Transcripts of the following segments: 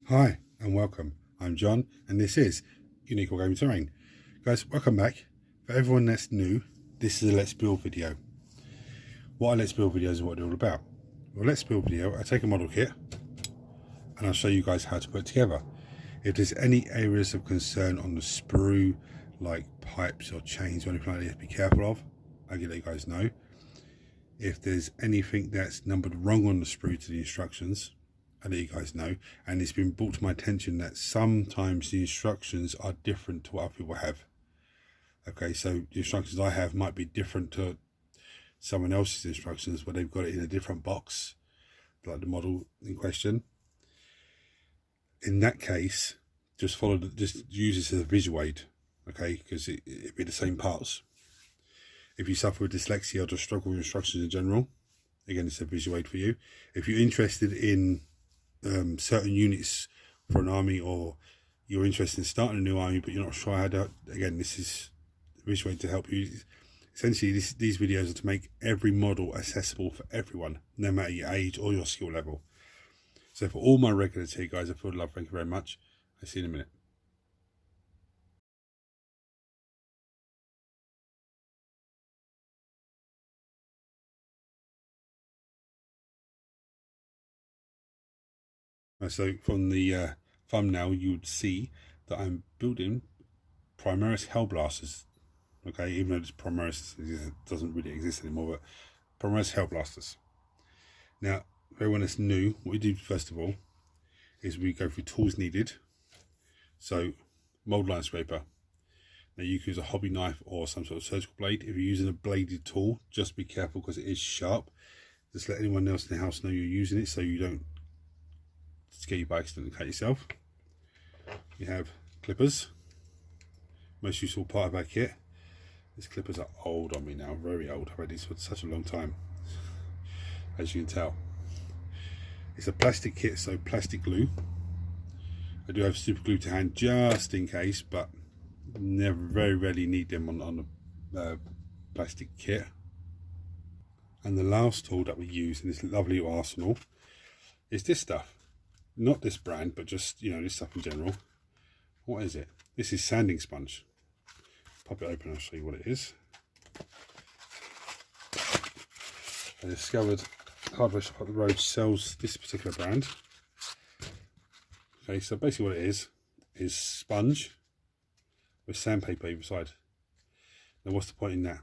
Hi and welcome. I'm John and this is Unique Wargaming Terrain. Guys, welcome back. For everyone that's new, this is a Let's Build video. What a Let's Build video is what they're all about. Well, Let's Build video, I take a model kit and I'll show you guys how to put it together. If there's any areas of concern on the sprue, like pipes or chains or anything like that, you have to be careful of, I'll let you guys know. If there's anything that's numbered wrong on the sprue to the instructions, I'll let you guys know. And it's been brought to my attention that sometimes the instructions are different to what other people have. Okay, so the instructions I have might be different to someone else's instructions, but they've got it in a different box, like the model in question. In that case, just use this as a visual aid, okay, because it'd be the same parts. If you suffer with dyslexia or just struggle with instructions in general, again, it's a visual aid for you. If you're interested in certain units for an army, or you're interested in starting a new army but you're not sure how to, again, this is a visual aid to help you. Essentially, these videos are to make every model accessible for everyone, no matter your age or your skill level. So for all my regulars here, guys, I feel love, thank you very much. I'll see you in a minute. So from the thumbnail, you would see that I'm building Primaris Hellblasters. Okay, even though this Primaris doesn't really exist anymore, but Primaris Hellblasters. Now, for everyone that's new, what we do first of all is we go through tools needed. So, mold line scraper. Now you can use a hobby knife or some sort of surgical blade. If you're using a bladed tool, just be careful because it is sharp. Just let anyone else in the house know you're using it so you don't scare you by accident and cut yourself. You have clippers, most useful part of our kit. These clippers are old on me now, very old. I've had these for such a long time, as you can tell. It's a plastic kit, so plastic glue. I do have super glue to hand just in case, but very rarely need them on a plastic kit. And the last tool that we use in this lovely arsenal is this stuff. Not this brand, but just, you know, this stuff in general. What is it? This is sanding sponge. Pop it open, I'll show you what it is. I discovered hardware shop up the road sells this particular brand. Okay, so basically what it is sponge with sandpaper either side. Now what's the point in that?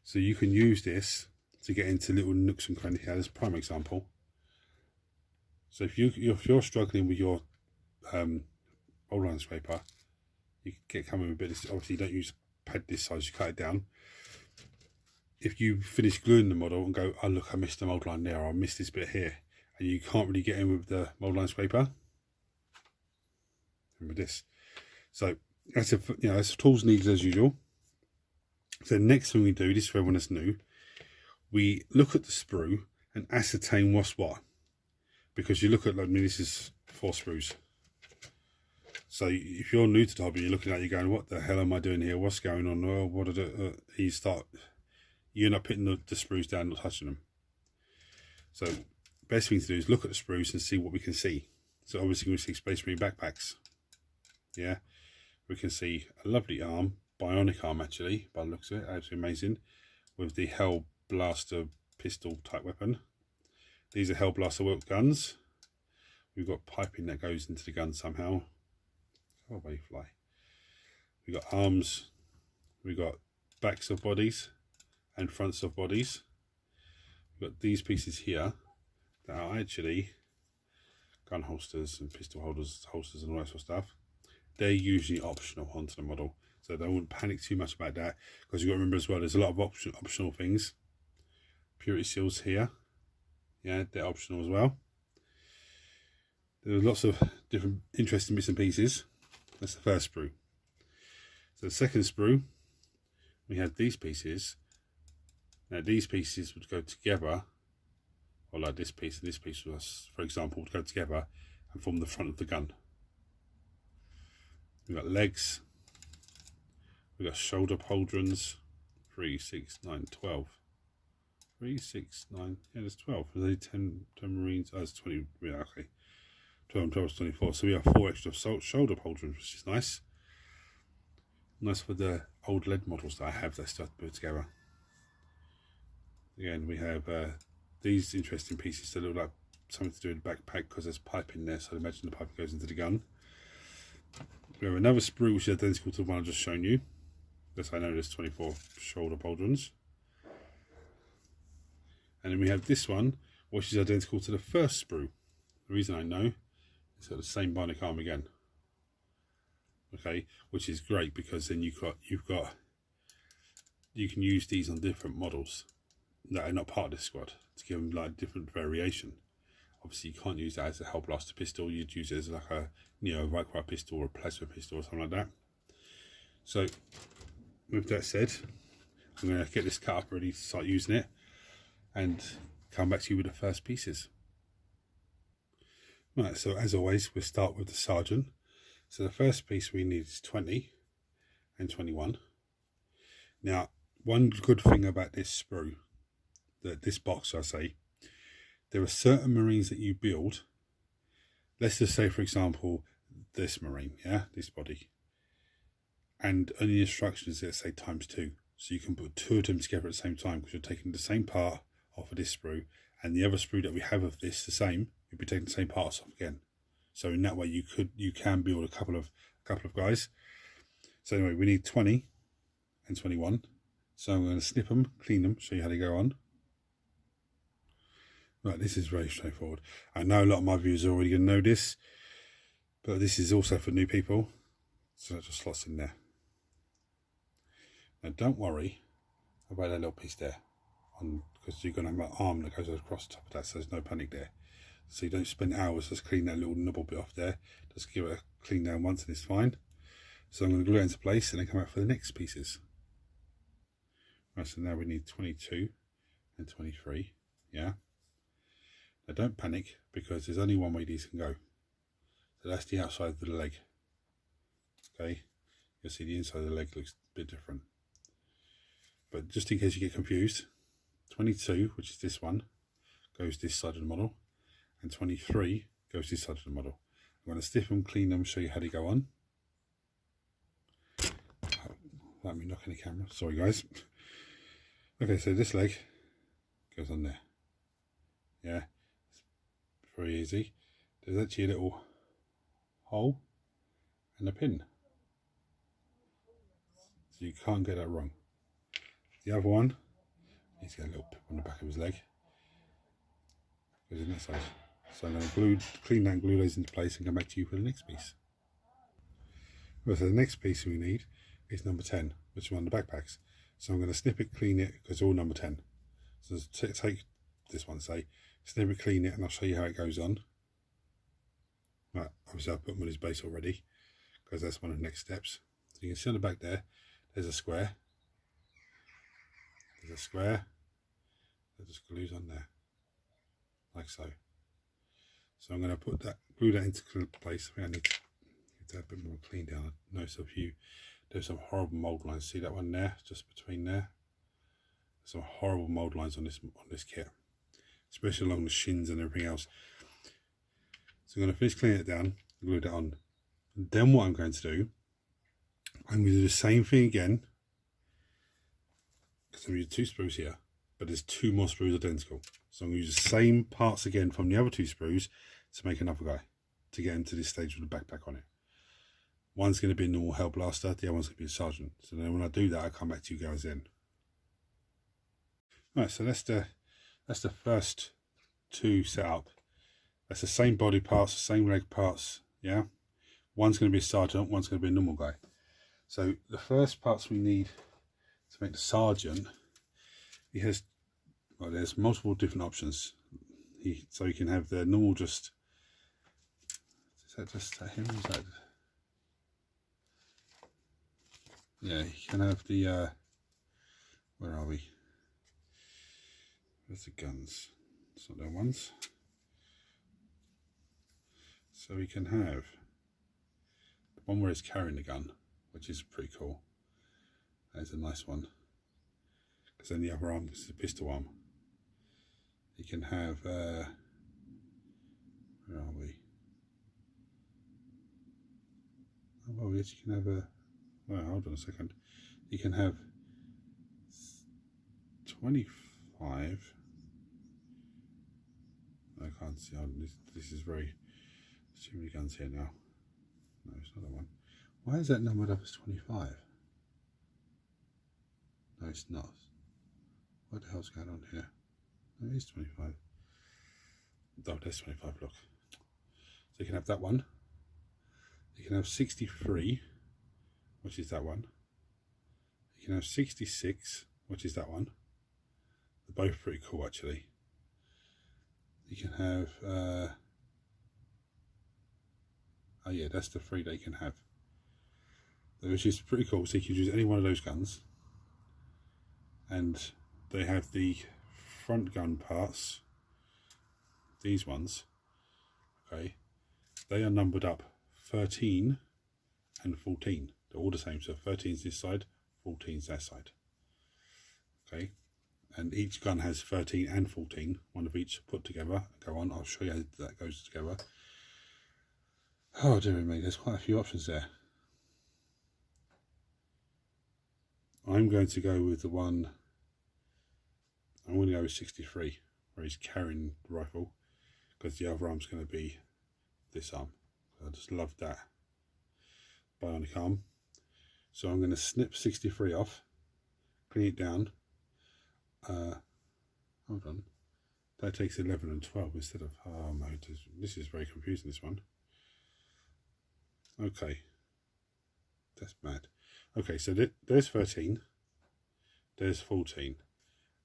So you can use this to get into little nooks and crannies. Here, this is a prime example. So if you're struggling with your mold line scraper, you get coming with a bit. Obviously, you don't use pad this size. You cut it down. If you finish gluing the model and go, oh look, I missed the mold line there, or I missed this bit here, and you can't really get in with the mold line scraper, remember this. So that's that's tools needed as usual. So the next thing we do, this is for everyone that's new, we look at the sprue and ascertain what's what. Because you look at, like, I mean, this is 4 sprues. So if you're new to the hobby, you're looking at it, you're going, what the hell am I doing here? What's going on? Oh, what did it? You end up putting the sprues down, not touching them. So best thing to do is look at the sprues and see what we can see. So obviously we see Space Marine backpacks. Yeah, we can see a lovely arm, bionic arm actually, by the looks of it, absolutely amazing, with the Hellblaster pistol type weapon. These are Hellblaster work guns. We've got piping that goes into the gun somehow. Oh, away fly. We've got arms. We've got backs of bodies and fronts of bodies. We've got these pieces here that are actually gun holsters and pistol holsters and all that sort of stuff. They're usually optional onto the model, so don't wouldn't panic too much about that, because you've got to remember as well, there's a lot of optional things. Purity seals here. Yeah, they're optional as well. There's lots of different interesting bits and pieces. That's the first sprue. So the second sprue, we have these pieces. Now these pieces would go together, or like this piece and this piece, was, for example, would go together and form the front of the gun. We've got legs. We've got shoulder pauldrons. 3, 6, 9, 12. 3, 6, 9, yeah, there's 12. There's only 10 Marines. Oh, it's 20, yeah, okay. 12 and 12 is 24. So we have 4 extra shoulder pauldrons, which is nice. Nice for the old lead models that I have that I still have to put together. Again, we have these interesting pieces that look like something to do with the backpack because there's pipe in there, so I imagine the pipe goes into the gun. We have another sprue which is identical to the one I've just shown you. Yes, I know there's 24 shoulder pauldrons. And then we have this one, which is identical to the first sprue. The reason I know, it's got the same bionic arm again. Okay, which is great because then you can use these on different models that are not part of this squad to give them like different variation. Obviously, you can't use that as a Hellblaster pistol. You'd use it as like a Right pistol or a plasma pistol or something like that. So, with that said, I'm going to get this cut up ready to start using it and come back to you with the first pieces. Right, so as always, we'll start with the sergeant. So the first piece we need is 20 and 21. Now, one good thing about this sprue, this box I say, there are certain Marines that you build. Let's just say, for example, this Marine, yeah, this body. And on the instructions, let's say ×2. So you can put 2 of them together at the same time because you're taking the same part off of this sprue, and the other sprue that we have of this, the same, you'll be taking the same parts off again. So in that way, you can build a couple of guys. So anyway, we need 20 and 21. So I'm going to snip them, clean them, show you how they go on. Right, this is very straightforward. I know a lot of my viewers are already going to know this, but this is also for new people. So that just slots in there. Now don't worry about that little piece there, because you're going to have an arm that goes across the top of that, so there's no panic there. So you don't spend hours just clean that little nibble bit off there. Just give it a clean down once and it's fine. So I'm going to glue it into place and then come out for the next pieces. Right, so now we need 22 and 23, yeah. Now don't panic because there's only one way these can go. So that's the outside of the leg. Okay, you'll see the inside of the leg looks a bit different. But just in case you get confused, 22, which is this one, goes this side of the model, and 23 goes this side of the model. I'm going to stiff them, clean them, show you how they go on. Without me knocking the camera, sorry guys. Okay, so this leg goes on there. Yeah, it's very easy. There's actually a little hole and a pin, so you can't get that wrong. The other one, he's got a little pip on the back of his leg. Goes in that side. So I'm going to clean that and glue those into place and come back to you for the next piece. Well, so the next piece we need is number 10, which is one of the backpacks. So I'm going to snip it, clean it, because it's all number 10. So take this one, say, snip it, clean it, and I'll show you how it goes on. Right, obviously I've put him on his base already, because that's one of the next steps. So you can see on the back there, there's a square. There's a square that just glues on there, like so. So I'm going to put that, glue that into place. I need to have a bit more clean down. I notice a few, there's some horrible mold lines. See that one there, just between there? There's some horrible mold lines on this kit, especially along the shins and everything else. So I'm going to finish cleaning it down, glue that on. And then what I'm going to do, I'm going to do the same thing again, because I'm using 2 sprues here, but there's 2 more sprues identical. So I'm going to use the same parts again from the other 2 sprues to make another guy, to get into this stage with the backpack on it. One's going to be a normal Hellblaster, the other one's going to be a Sergeant. So then when I do that, I'll come back to you guys then. Right, so that's the first 2 set up. That's the same body parts, the same leg parts, yeah? One's going to be a Sergeant, one's going to be a normal guy. So the first parts we need to make the Sergeant, there's multiple different options. So you can have the normal, is that just him? Is that? Yeah, you can have the, where are we? Where's the guns? It's not their ones. So we can have the one where he's carrying the gun, which is pretty cool. That is a nice one. Because then the other arm is the pistol arm. You can have, where are we? oh yes, you can have a, well, hold on a second, you can have 25. I can't see, this is very, too many guns here now. No, it's not that one. Why is that numbered up as 25? No, it's not. What the hell's going on here? No, it is 25. Oh, there's 25, look. So you can have that one. You can have 63, which is that one. You can have 66, which is that one. They're both pretty cool, actually. You can have, oh yeah, that's the 3 they can have. Which is pretty cool, so you can use any one of those guns. And they have the front gun parts, these ones, okay, they are numbered up 13 and 14. They're all the same, so 13 is this side, 14 is that side. Okay, and each gun has 13 and 14, one of each put together. Go on, I'll show you how that goes together. Oh dear me, there's quite a few options there. I'm going to go with the one, I'm going to go with 63, where he's carrying the rifle, because the other arm's going to be this arm. I just love that bionic arm. So I'm going to snip 63 off, clean it down. Hold on, that takes 11 and 12 instead of, oh my, this is very confusing, this one. Okay, that's mad. Okay, so there's 13, there's 14.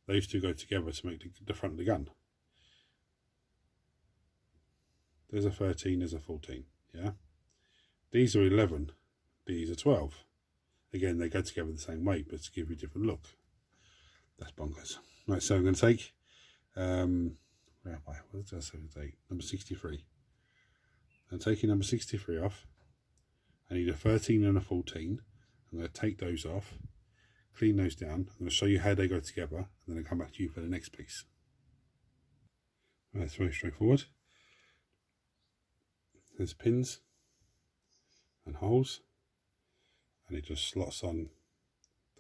Those two go together to make the front of the gun. There's a 13, there's a 14, yeah? These are 11, these are 12. Again, they go together the same way, but to give you a different look. That's bonkers. Right, so I'm going to take, where am I? What did I say to take? Number 63. I'm taking number 63 off. I need a 13 and a 14. I'm going to take those off, clean those down. I'm going to show you how they go together, and then I'll come back to you for the next piece. Right, it's very straightforward. There's pins and holes, and it just slots on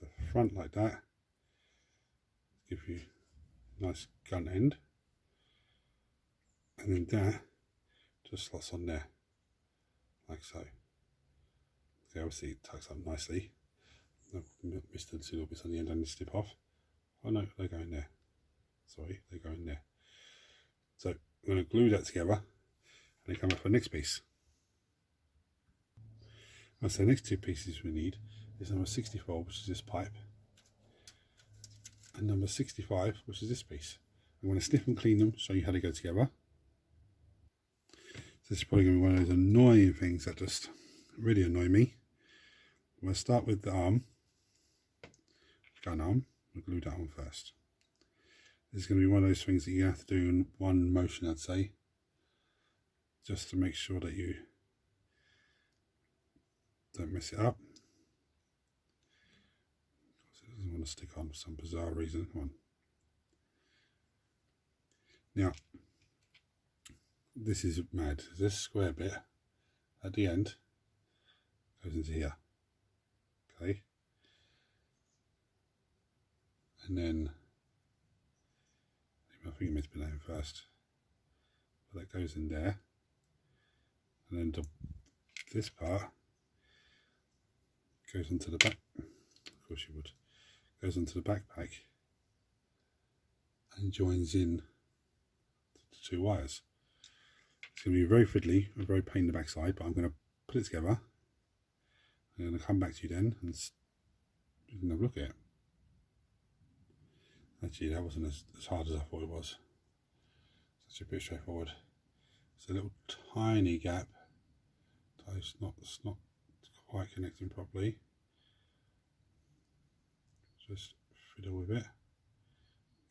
the front like that. Give you a nice gun end, and then that just slots on there, like so. Okay, obviously it tucks up nicely. I've missed the little bits on the end I need to snip off. Oh no, they go in there. Sorry, they go in there. So I'm going to glue that together and then come up for the next piece. And so the next two pieces we need is number 64, which is this pipe, and number 65, which is this piece. I'm going to snip and clean them, show you how they go together. So this is probably going to be one of those annoying things that just really annoy me. I'm going to start with the arm, gun arm. I'll glue that on first. This is going to be one of those things that you have to do in one motion, I'd say, just to make sure that you don't mess it up. It doesn't want to stick on for some bizarre reason. Come on. Now, this is mad. This square bit at the end goes into here. Okay. And then, I think it meant to be named first. But that goes in there. And then this part goes onto the back. Of course you would. Goes onto the backpack and joins in the two wires. It's going to be very fiddly and very pain in the backside, but I'm going to put it together. I'm going to come back to you then and you can have a look at it. Actually, that wasn't as hard as I thought it was. It's a bit straightforward. It's a little tiny gap. It's not quite connecting properly. Just fiddle with it.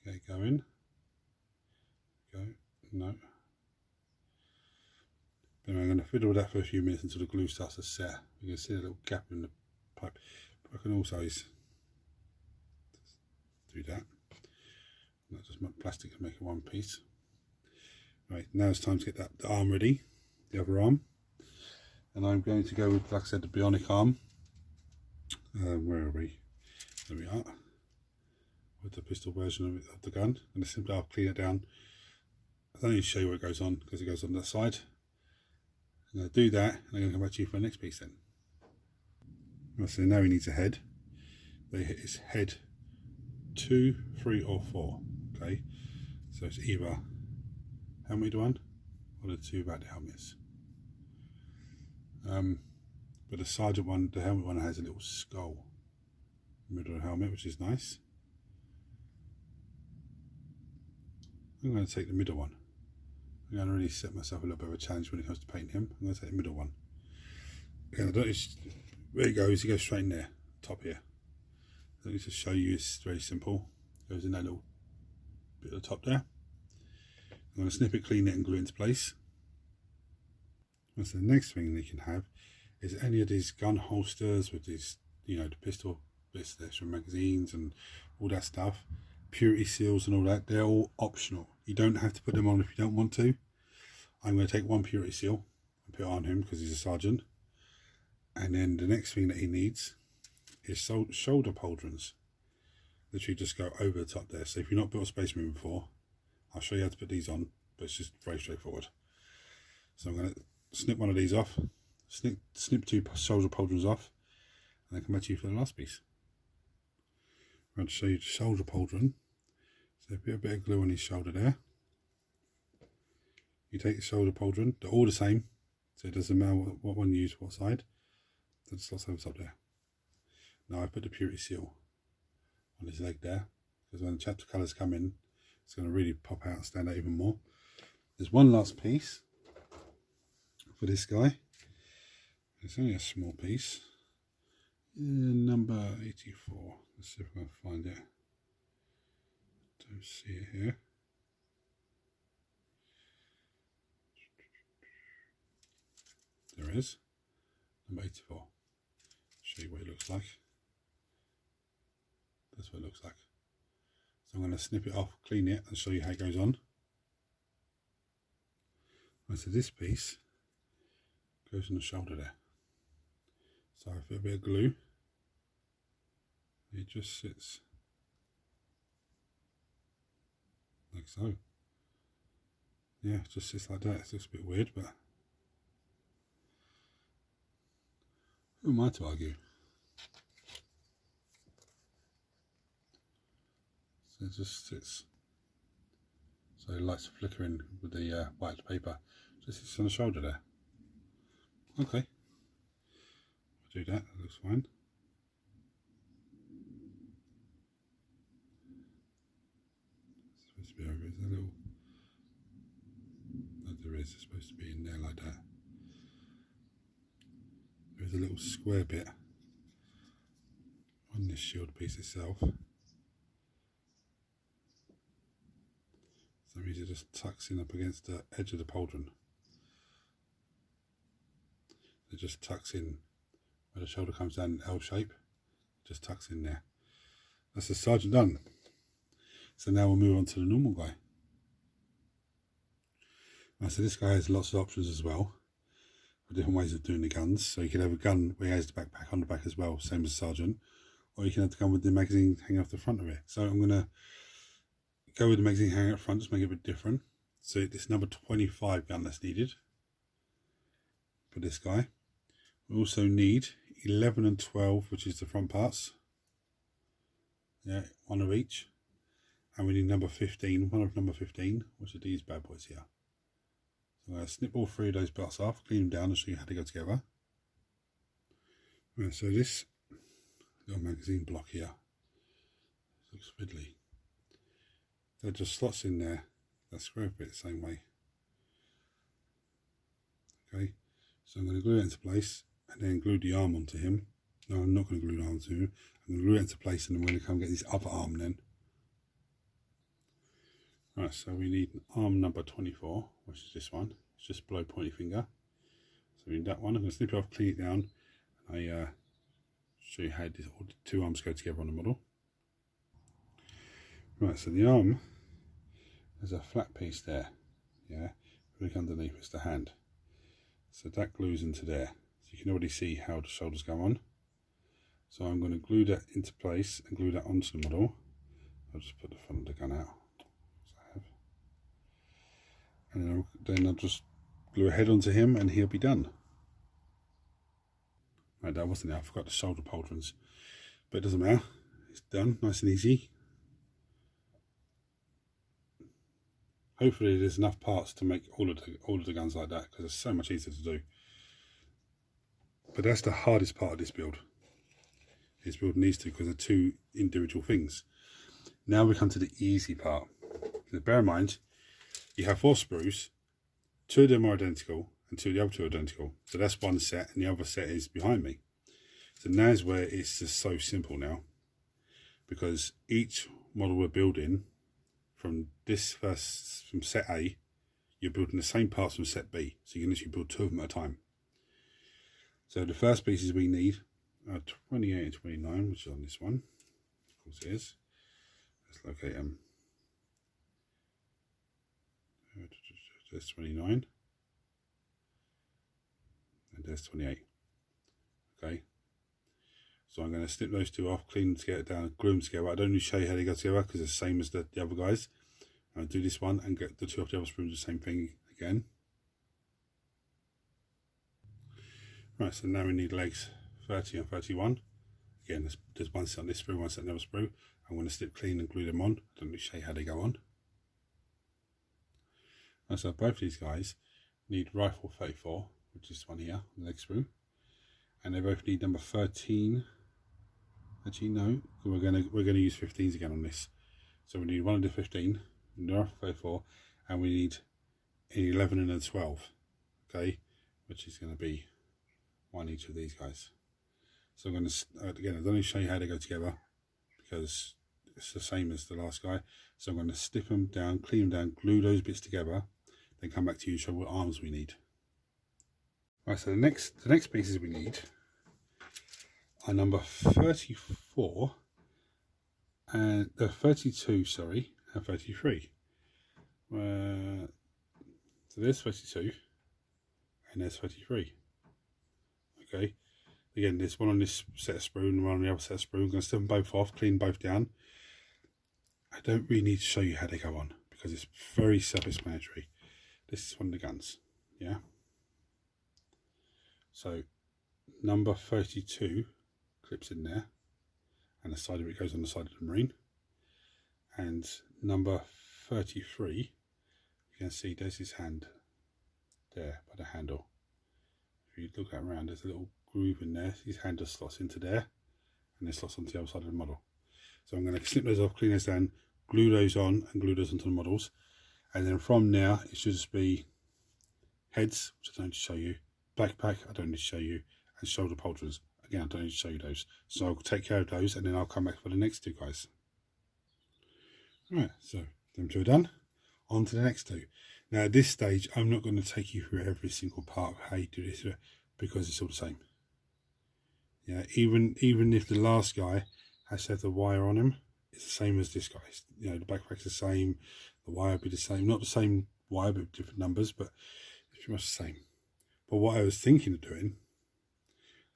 Get it going. Go. No. Then I'm going to fiddle with that for a few minutes until the glue starts to set. You can see a little gap in the pipe. But I can also do that. Not just much plastic to make it one piece. Right, now it's time to get the arm ready, the other arm. And I'm going to go with, like I said, the bionic arm. Where are we? There we are. With the pistol version of the gun. And simply I'll clean it down. I don't need to show you where it goes on because it goes on that side. I'm going to do that, and I'm going to come back to you for the next piece then. Right, so now he needs a head. It's head 2, 3 or 4. Okay, so it's either helmet one or the two back helmets. But the sergeant one, the helmet one, has a little skull in the middle of the helmet, which is nice. I'm going to take the middle one. I'm going to really set myself a little bit of a challenge when it comes to painting him. I'm going to take the middle one. Again, where it goes straight in there, top here. Let me just show you, it's very simple. It goes in that little bit at the top there. I'm going to snip it, clean it and glue it into place. And so the next thing they can have is any of these gun holsters with these, you know, the pistol bits, the extra magazines and all that stuff, purity seals and all that, they're all optional. You don't have to put them on if you don't want to. I'm going to take one purity seal and put it on him because he's a sergeant. And then the next thing that he needs is shoulder pauldrons. Literally just go over the top there. So if you've not built a Space Marine before, I'll show you how to put these on, but it's just very straightforward. So I'm going to snip one of these off, snip 2 shoulder pauldrons off, and then come back to you for the last piece. I'm going to show you the shoulder pauldron. So put a bit of glue on his shoulder there. You take the shoulder pauldron, they're all the same, so it doesn't matter what one you use, what side. So just slots over top there. Now I put the purity seal on his leg there, because when the chapter colours come in, it's going to really pop out and stand out even more. There's one last piece for this guy. It's only a small piece. Number 84. Let's see if I can find it. Don't see it here. There it is. Number 84. Show you what it looks like. That's what it looks like. So I'm going to snip it off, clean it, and show you how it goes on. And so this piece goes on the shoulder there. So I put a bit of glue. It just sits like so. Yeah, it just sits like that. It looks a bit weird, but who am I to argue? So it just sits. So it lights flickering with the white paper. Just sits on the shoulder there. Okay. I'll do that. That looks fine. It's supposed to be over. Is there a little? No, there is. It's supposed to be in there like that. There's a little square bit on this shield piece itself. So that means it just tucks in up against the edge of the pauldron. It just tucks in where the shoulder comes down in L shape. It just tucks in there. That's the sergeant done. So now we'll move on to the normal guy. Now, so this guy has lots of options as well, for different ways of doing the guns. So you can have a gun where he has the backpack on the back as well, same as sergeant, or you can have the gun with the magazine hanging off the front of it. So I'm going to go with the magazine hanging up front, just make it a bit different. So it's number 25 gun that's needed for this guy. We also need 11 and 12, which is the front parts. Yeah, one of each. And we need number 15, one of number 15, which are these bad boys here. So I'm going to snip all 3 of those parts off, clean them down and show you how they go together. Right, so this little magazine block here looks fiddly. That just slots in there, that square bit the same way. Okay, so I'm going to glue it into place and then glue the arm onto him. No, I'm not going to glue the arm onto him. I'm going to glue it into place and I'm going to come get this other arm then. Right, so we need arm number 24, which is this one. It's just below pointy finger. So we need that one. I'm going to snip it off, clean it down, and I show you how all the 2 arms go together on the model. Right, so the arm, there's a flat piece there. Yeah, look underneath, it's the hand. So that glues into there. So you can already see how the shoulders go on. So I'm going to glue that into place and glue that onto the model. I'll just put the front of the gun out. And then I'll just glue a head onto him and he'll be done. Right, that wasn't it. I forgot the shoulder pauldrons. But it doesn't matter. It's done, nice and easy. Hopefully there's enough parts to make all of the guns like that, because it's so much easier to do. But that's the hardest part of this build. This build needs to, because they're two individual things. Now we come to the easy part. So bear in mind, you have 4 sprues, 2 of them are identical, and the other 2 are identical. So that's one set, and the other set is behind me. So now's where it's just so simple now, because each model we're building from set A, you're building the same parts from set B. So you can literally build 2 of them at a time. So the first pieces we need are 28 and 29, which is on this one. Of course it is. Let's locate them. There's 29. And there's 28. Okay. So I'm going to snip those 2 off, clean them together down, glue them together. I don't need to show you how they go together because it's the same as the other guys. I'll do this one and get the 2 off the other sprues, the same thing again. Right, so now we need legs 30 and 31. Again, there's one set on this sprue, one set on the other sprue. I'm going to snip clean and glue them on. I don't need to show you how they go on. And so both these guys need rifle 34, which is this one here, the leg sprue. And they both need number 13. Actually, no, we're gonna use 15s again on this. So we need one of the 15, rifle 34, and we need an 11 and a 12. Okay, which is going to be one each of these guys. So I'm going to again, I don't need to show you how they go together because it's the same as the last guy. So I'm going to snip them down, clean them down, glue those bits together, then come back to you and show what arms we need. Right, so the next pieces we need are number 34 and 32, sorry, and 33. So there's 32 and there's 33. Okay, again, there's one on this set of sprue and one on the other set of sprue. I'm going to snip them both off, clean both down. I don't really need to show you how they go on because it's very self-explanatory. This is one of the guns, yeah. So number 32 clips in there, and the side of it goes on the side of the Marine. And number 33, you can see there's his hand there by the handle. If you look around, there's a little groove in there. His hand just slots into there, and it slots onto the other side of the model. So I'm going to snip those off, clean those down, glue those on, and glue those onto the models. And then from now, it should just be heads, which I don't need to show you, backpack, I don't need to show you, and shoulder pauldrons. Again, I don't need to show you those. So I'll take care of those, and then I'll come back for the next 2 guys. Right, so them 2 are done. On to the next 2. Now at this stage, I'm not going to take you through every single part of how you do this because it's all the same. Yeah, even if the last guy has to have the wire on him, it's the same as this guy. You know, the backpack's the same, the wire will be the same. Not the same wire, but different numbers, but it's pretty much the same. But what I was thinking of doing,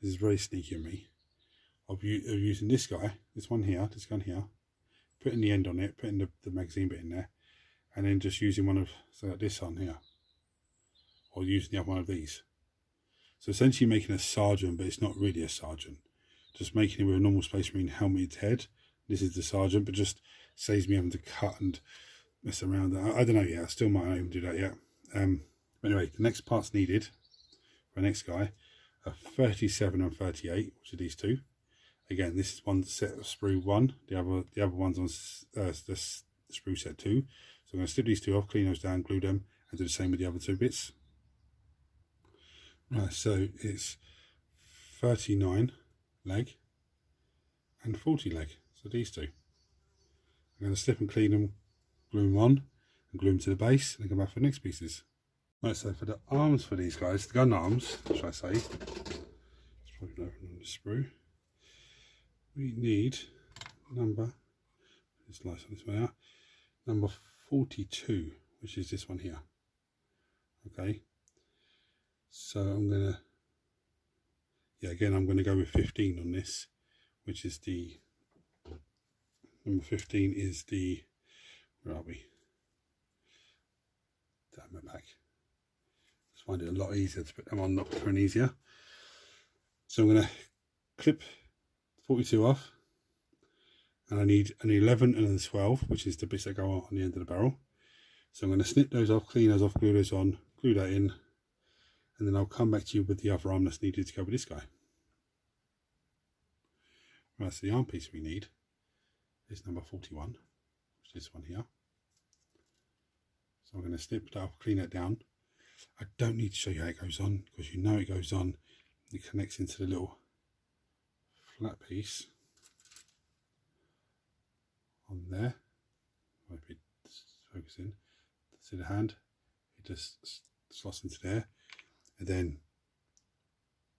this is very sneaky of me, of using this guy, this gun here, putting the end on it, putting the magazine bit in there, and then just using one of, so like this on here, or using the other one of these. So essentially making a sergeant, but it's not really a sergeant. Just making it with a normal Space Marine helmeted head. This is the sergeant, but just saves me having to cut and mess around. I don't know yet, I still might not even do that yet. But anyway, the next parts needed for the next guy are 37 and 38, which are these 2. Again, this is one set of sprue 1, the other one's on the sprue set 2. So I'm going to snip these 2 off, clean those down, glue them, and do the same with the other 2 bits. Right, so it's 39 leg and 40 leg. So these 2. I'm going to snip and clean them, glue them on, and glue them to the base, and then come back for the next pieces. Right, so for the arms for these guys, the gun arms, should I say, it's probably open on the sprue. We need number, let's slice this one out, number 42, which is this one here. Okay, so I'm going to yeah, again, I'm going to go with 15 on this, which is the, number 15 is the, where are we? Damn it back. Just find it a lot easier to put them on, not put easier. So I'm going to clip 42 off, and I need an 11 and a 12, which is the bits that go on the end of the barrel. So I'm going to snip those off, clean those off, glue those on, glue that in, and then I'll come back to you with the other arm that's needed to go with this guy. Right, so the arm piece we need is number 41, which is this one here. So I'm going to snip that off, clean that down. I don't need to show you how it goes on, because you know it goes on. It connects into the little flat piece on there. Might be focusing. See the hand? It just slots into there, and then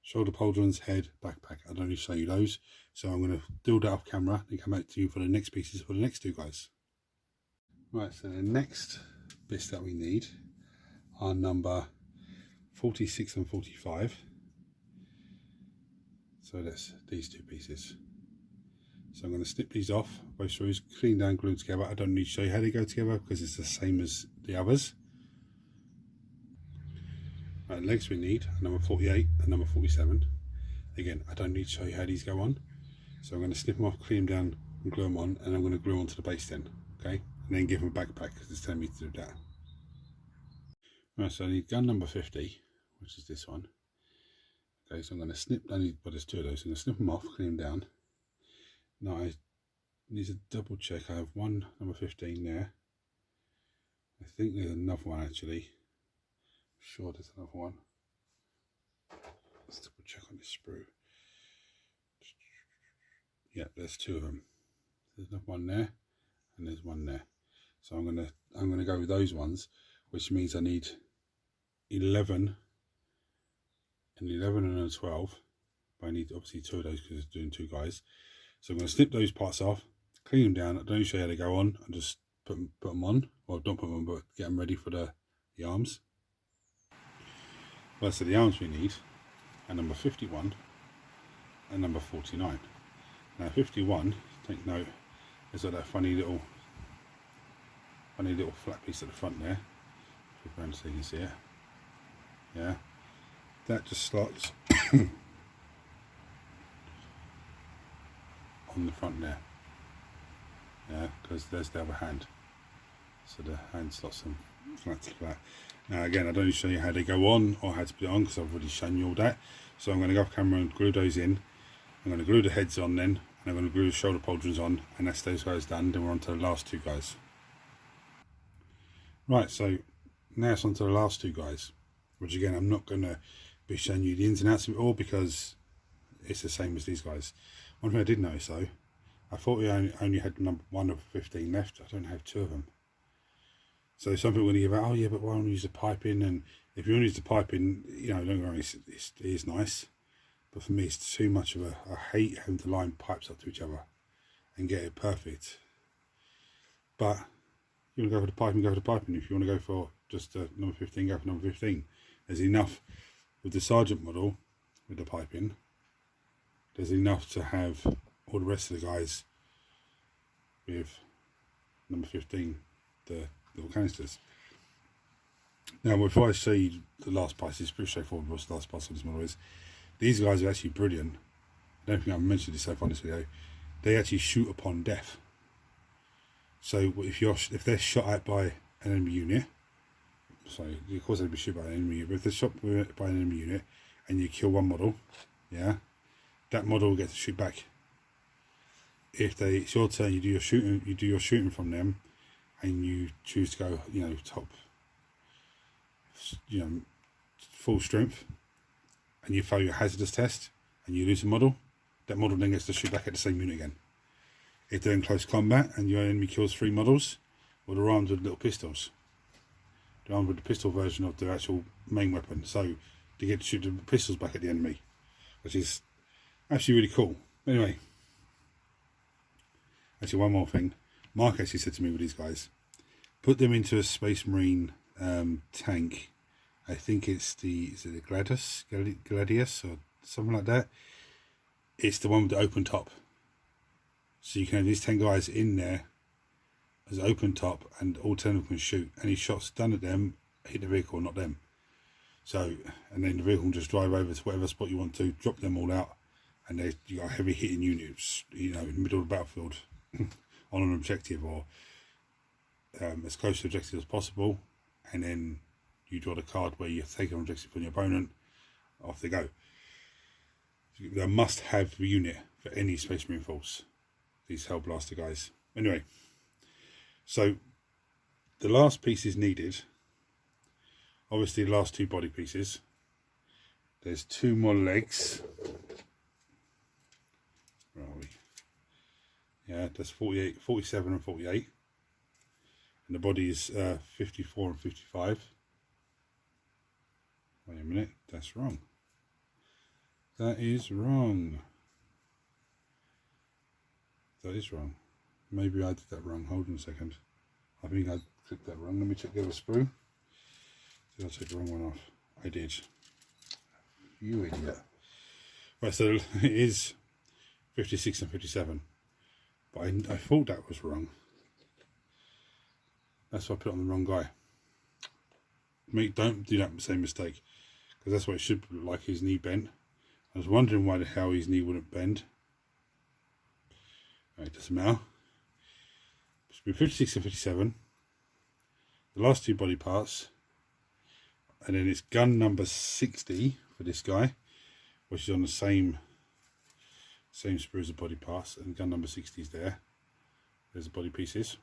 shoulder pauldrons, head, backpack. I don't need to show you those, so I'm going to do that off camera and come back to you for the next pieces for the next two guys. Right, so the next bits that we need are number 46 and 45. So that's these two pieces. So I'm going to snip these off, both screws, clean down, glue together. I don't need to show you how they go together because it's the same as the others. Right, legs we need are number 48 and number 47. Again, I don't need to show you how these go on. So I'm going to snip them off, clean them down and glue them on, and I'm going to glue onto the base then, okay? And then give them a backpack because it's telling me to do that. Right, so I need gun number 50, which is this one. Okay, so I'm going to snip, there's two of those, so I'm going to snip them off, clean them down. Now I need to double check, I have one number 15 there. I think there's another one actually. I'm sure there's another one. Let's double check on this sprue. Yeah, there's two of them. There's another one there, and there's one there. So I'm gonna go with those ones, which means I need 11 and a 12. But I need obviously two of those because it's doing two guys. So I'm going to snip those parts off, clean them down. I don't show you how they go on, and just put them on. Well, don't put them on, but get them ready for the arms. Well, so the arms we need are number 51 and number 49. Now 51, take note, is got that funny little flat piece at the front there. Flip around so you can see it. Yeah, that just slots on the front there. Yeah, because there's the other hand. So the hand slots them flat to flat. Now again, I don't need to show you how they go on or how to put it on because I've already shown you all that. So I'm going to go off camera and glue those in. I'm going to glue the heads on then, and I'm going to glue the shoulder pauldrons on, and that's those guys done. Then we're on to the last two guys. Right, so now it's on to the last two guys, which again, I'm not going to be showing you the ins and outs of it all because it's the same as these guys. One thing I did notice though, I thought we only had number 1 of 15 left. I don't have 2 of them. So some people are going to give out, oh yeah, but why don't we use the piping? And if you want to use the piping, you know, don't get me wrong, it is nice. But for me, it's too much of I hate having to line pipes up to each other and get it perfect. But you want to go for the piping, go for the piping. If you want to go for just number 15, go for number 15. There's enough with the Sergeant model, with the piping. There's enough to have all the rest of the guys with number 15, the little canisters. Now, before I show you the last price, it's pretty straightforward what the last price of this model is. These guys are actually brilliant. I don't think I've mentioned this so far in this video. They actually shoot upon death. So if they're shot at by an enemy unit, so of course they'd be shot by an enemy unit, but if they're shot by an enemy unit and you kill one model, yeah, that model will get to shoot back. If it's your turn, you do your shooting from them, and you choose to go, you know, top, you know, full strength, and you fail your hazardous test, and you lose a model, that model then gets to shoot back at the same unit again. If they're in close combat and your enemy kills 3 models, well, they're armed with little pistols. They're armed with the pistol version of their actual main weapon, so they get to shoot the pistols back at the enemy, which is actually really cool. Anyway, actually one more thing. Mark actually said to me with these guys, put them into a Space Marine tank. I think it's is it the Gladius or something like that. It's the one with the open top. So you can have these 10 guys in there as open top, and all 10 of them can shoot. Any shots done at them hit the vehicle, not them. So, and then the vehicle can just drive over to whatever spot you want to, drop them all out, and you got heavy hitting units, you know, in the middle of the battlefield on an objective, or as close to the objective as possible, and then you draw the card where you take an objective from your opponent, off they go. They're a must-have unit for any Space Marine force, these Hellblaster guys. Anyway, so the last pieces needed, obviously the last 2 body pieces. There's 2 more legs. Where are we? Yeah, that's 48, 47 and 48. And the body is 54 and 55. Wait a minute, that's wrong. That is wrong. That is wrong. Maybe I did that wrong. Hold on a second. I think I clicked that wrong. Let me check the other sprue. Did I take the wrong one off? I did. You idiot. Right, so it is 56 and 57. But I thought that was wrong. That's why I put it on the wrong guy. Don't do that same mistake. Because that's what it should look like, his knee bent. I was wondering why the hell his knee wouldn't bend. Right, it doesn't matter. It should be 56 and 57. The last 2 body parts. And then it's gun number 60 for this guy, which is on the same sprue as the body parts, and gun number 60 is there. There's the body pieces.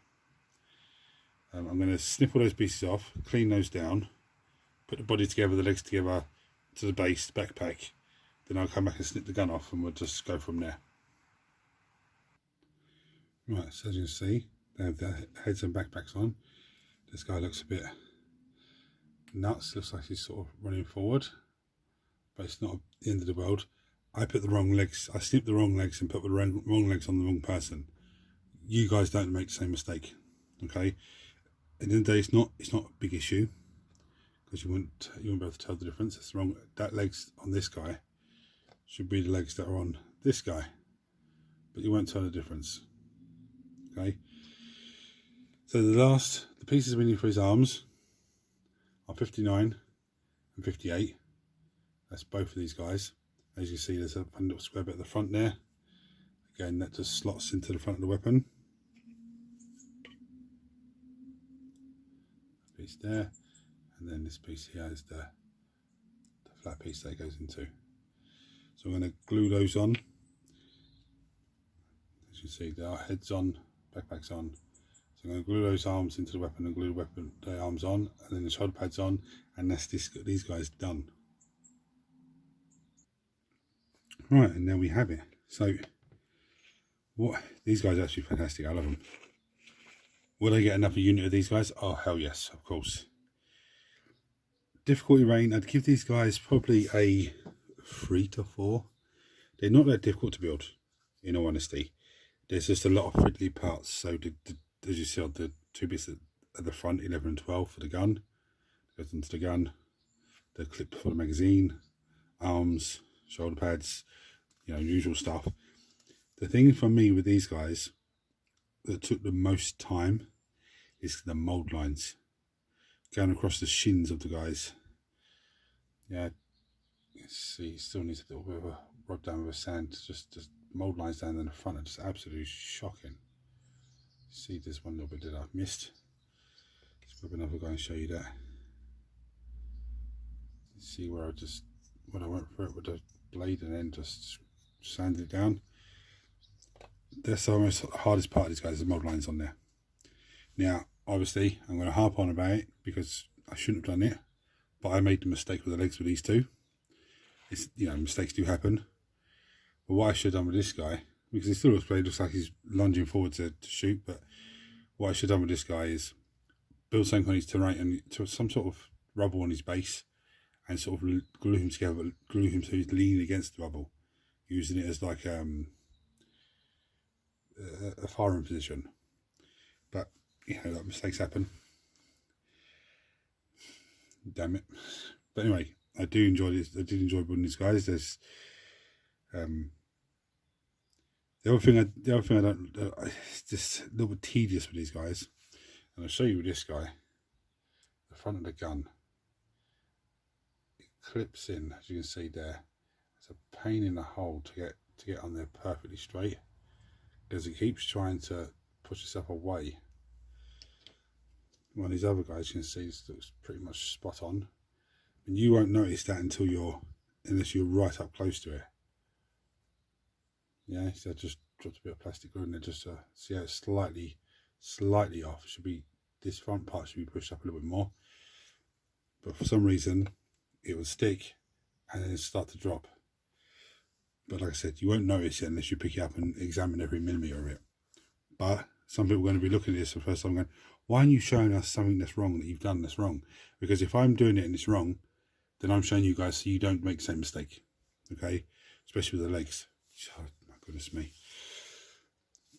I'm going to snip all those pieces off, clean those down, put the body together, the legs together to the base, the backpack. Then I'll come back and snip the gun off, and we'll just go from there. Right, so as you can see, they have their heads and backpacks on. This guy looks a bit nuts, looks like he's sort of running forward, but it's not the end of the world. I put the wrong legs, I snipped the wrong legs and put the wrong legs on the wrong person. You guys don't make the same mistake, okay? At the end of the day, it's not a big issue, because you won't be able to tell the difference. It's wrong. That legs on this guy should be the legs that are on this guy, but you won't tell the difference, okay? So the pieces we need for his arms are 59 and 58. That's both of these guys. As you see, there's a fun little square bit at the front there. Again, that just slots into the front of the weapon. Piece there, and then this piece here is the flat piece that it goes into. So I'm going to glue those on. As you see, there are heads on, backpacks on. So I'm going to glue those arms into the weapon and glue the arms on, and then the shoulder pads on, and that's these guys done. Right, and there we have it. So these guys are actually fantastic. I love them. Will I get another unit of these guys? Oh, hell yes, of course. Difficulty rating, I'd give these guys probably a 3 to 4. They're not that difficult to build, in all honesty. There's just a lot of fiddly parts. So as you see on the 2 bits at the front, 11 and 12 for the gun, goes into the gun, the clip for the magazine, arms, shoulder pads, you know, usual stuff. The thing for me with these guys that took the most time is the mold lines going across the shins of the guys. Yeah, let's see, still needs a little bit of a rub down with a sand. Just mold lines down in the front are just absolutely shocking. See, there's one little bit that I've missed. Let's grab another guy and show you that. See where when I went for it with the blade and then just sanded it down. That's the most hardest part of these guys, is the mold lines on there. Now, obviously, I'm going to harp on about it because I shouldn't have done it, but I made the mistake with the legs with these 2. It's, you know, mistakes do happen. But what I should have done with this guy, because he still looks like he's lunging forward to shoot, but what I should have done with this guy is build something on his terrain and to some sort of rubble on his base, and sort of glue him together, glue him so he's leaning against the rubble, using it as like a firing position. But you know, mistakes happen. Damn it. But anyway, I do enjoy this. I did enjoy building these guys. The other thing I don't, it's just a little bit tedious with these guys, and I'll show you with this guy. The front of the gun, it clips in, as you can see there. It's a pain in the hole to get on there perfectly straight, because it keeps trying to push itself away. One of these other guys, you can see, looks pretty much spot on, and you won't notice that unless you're right up close to it. Yeah, so I just dropped a bit of plastic glue in there just to see how it's slightly off. It should be, this front part should be pushed up a little bit more, but for some reason it will stick and then start to drop. But like I said, you won't notice it unless you pick it up and examine every millimetre of it. But some people are going to be looking at this for the first time going, why aren't you showing us something that's wrong, that you've done that's wrong? Because if I'm doing it and it's wrong, then I'm showing you guys so you don't make the same mistake. Okay, especially with the legs. Oh, my goodness me.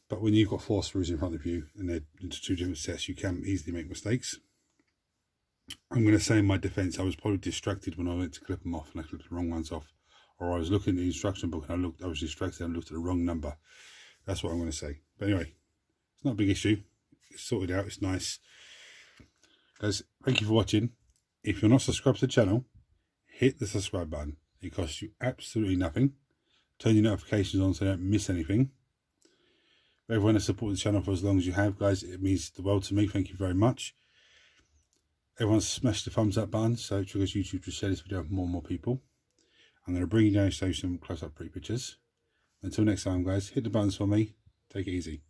But when you've got 4 screws in front of you and they're into 2 different sets, you can easily make mistakes. I'm going to say in my defense, I was probably distracted when I went to clip them off and I clipped the wrong ones off. Or I was looking at the instruction book and I was distracted and looked at the wrong number. That's what I'm going to say. But anyway, it's not a big issue. It's sorted out. It's nice. Guys, thank you for watching. If you're not subscribed to the channel, hit the subscribe button. It costs you absolutely nothing. Turn your notifications on so you don't miss anything. For everyone that's supported the channel for as long as you have, guys, it means the world to me. Thank you very much. Everyone smash the thumbs up button so it triggers YouTube to share this video with more and more people. I'm going to bring you down and show you some close-up pretty pictures. Until next time, guys, hit the buttons for me. Take it easy.